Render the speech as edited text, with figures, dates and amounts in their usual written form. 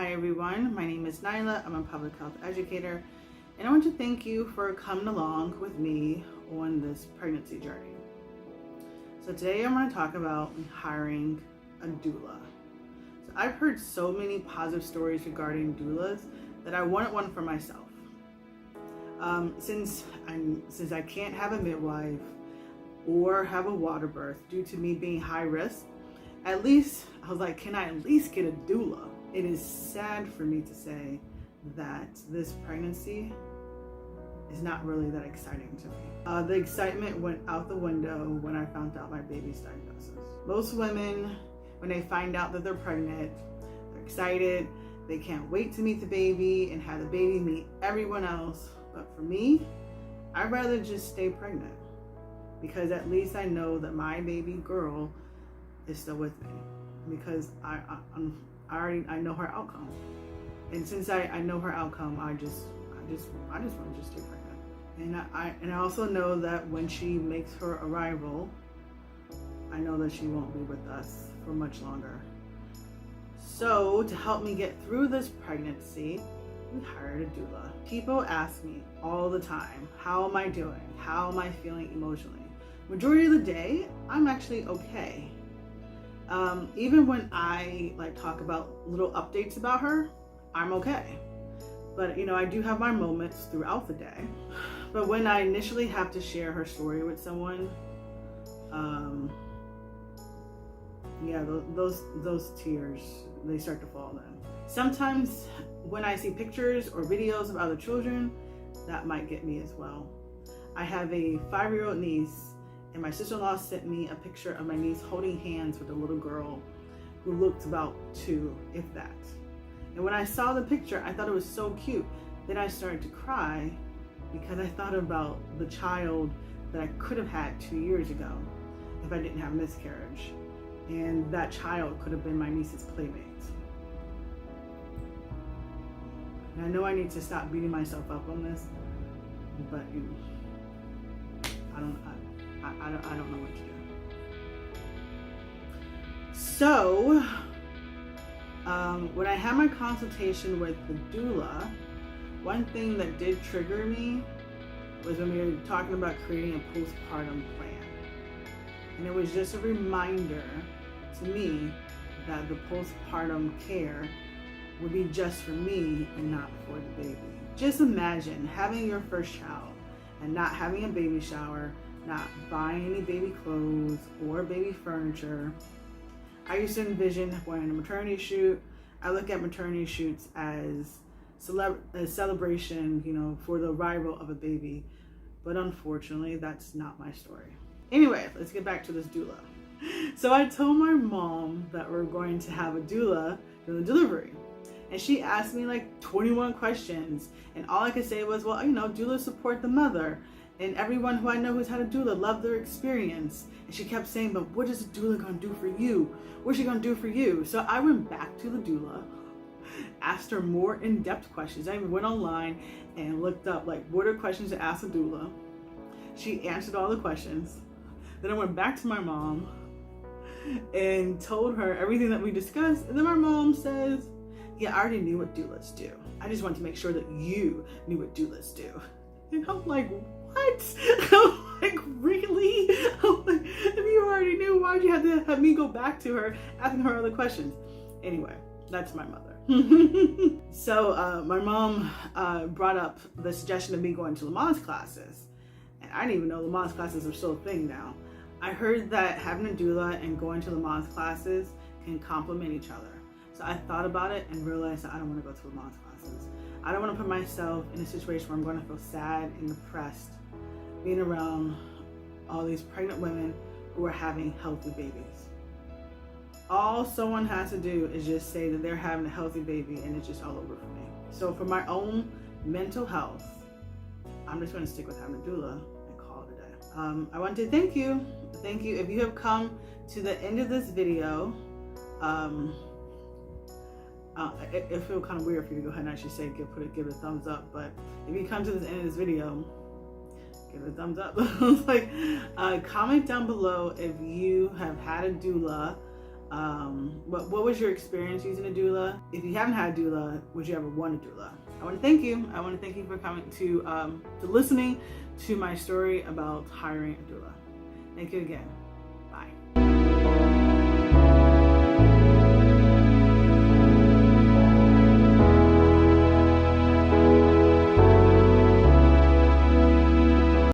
Hi everyone, my name is Nyla. I'm a public health educator, and I want to thank you for coming along with me on this pregnancy journey. So today I'm going to talk about hiring a doula. So I've heard so many positive stories regarding doulas that I wanted one for myself. Since I can't have a midwife or have a water birth due to me being high risk, at least I was like, can I at least get a doula? It is sad for me to say that this pregnancy is not really that exciting to me. The excitement went out the window when I found out my baby's diagnosis. Most women, when they find out that they're pregnant, they're excited. They can't wait to meet the baby and have the baby meet everyone else. But for me, I'd rather just stay pregnant because at least I know that my baby girl is still with me because I know her outcome. And since I know her outcome, I just want to just stay pregnant. And I also know that when she makes her arrival, I know that she won't be with us for much longer. So to help me get through this pregnancy, we hired a doula. People ask me all the time, how am I doing? How am I feeling emotionally? Majority of the day, I'm actually okay. Even when I talk about little updates about her, I'm okay. But I do have my moments throughout the day. But when I initially have to share her story with someone, those tears, they start to fall then. Sometimes when I see pictures or videos of other children, that might get me as well. I have a 5-year-old niece, and my sister-in-law sent me a picture of my niece holding hands with a little girl who looked about 2, if that. And when I saw the picture, I thought it was so cute. Then I started to cry because I thought about the child that I could have had 2 years ago if I didn't have miscarriage. And that child could have been my niece's playmate. And I know I need to stop beating myself up on this, but I don't know what to do. So, when I had my consultation with the doula, one thing that did trigger me was when we were talking about creating a postpartum plan. And it was just a reminder to me that the postpartum care would be just for me and not for the baby. Just imagine having your first child and not having a baby shower, not buying any baby clothes or baby furniture. I used to envision wearing a maternity shoot. I look at maternity shoots as a celebration, for the arrival of a baby. But unfortunately, that's not my story. Anyway, let's get back to this doula. So I told my mom that we're going to have a doula during the delivery. And she asked me 21 questions. And all I could say was, well, doulas support the mother. And everyone who I know who's had a doula love their experience. And she kept saying, but what is a doula gonna do for you? What's she gonna do for you? So I went back to the doula, asked her more in-depth questions. I even went online and looked up what are questions to ask a doula. She answered all the questions. Then I went back to my mom and told her everything that we discussed. And then my mom says, yeah, I already knew what doulas do. I just wanted to make sure that you knew what doulas do. And I'm like, what? I'm like, really? I'm like, if you already knew, why'd you have to have me go back to her asking her other questions? Anyway, that's my mother. So my mom brought up the suggestion of me going to Lamaze classes. And I didn't even know Lamaze classes are still a thing now. I heard that having a doula and going to Lamaze classes can complement each other. So I thought about it and realized that I don't want to go to Lamaze classes. I don't want to put myself in a situation where I'm going to feel sad and depressed being around all these pregnant women who are having healthy babies. All someone has to do is just say that they're having a healthy baby and it's just all over for me. So for my own mental health, I'm just going to stick with having a doula and call it a day. I want to thank you. Thank you. If you have come to the end of this video, it feels kind of weird for you to go ahead and actually say give it a thumbs up, but if you come to the end of this video, give it a thumbs up. Comment down below if you have had a doula What was your experience using a doula? If you haven't had a doula, would you ever want a doula? I want to thank you. I want to thank you for coming to listening to my story about hiring a doula. Thank you again.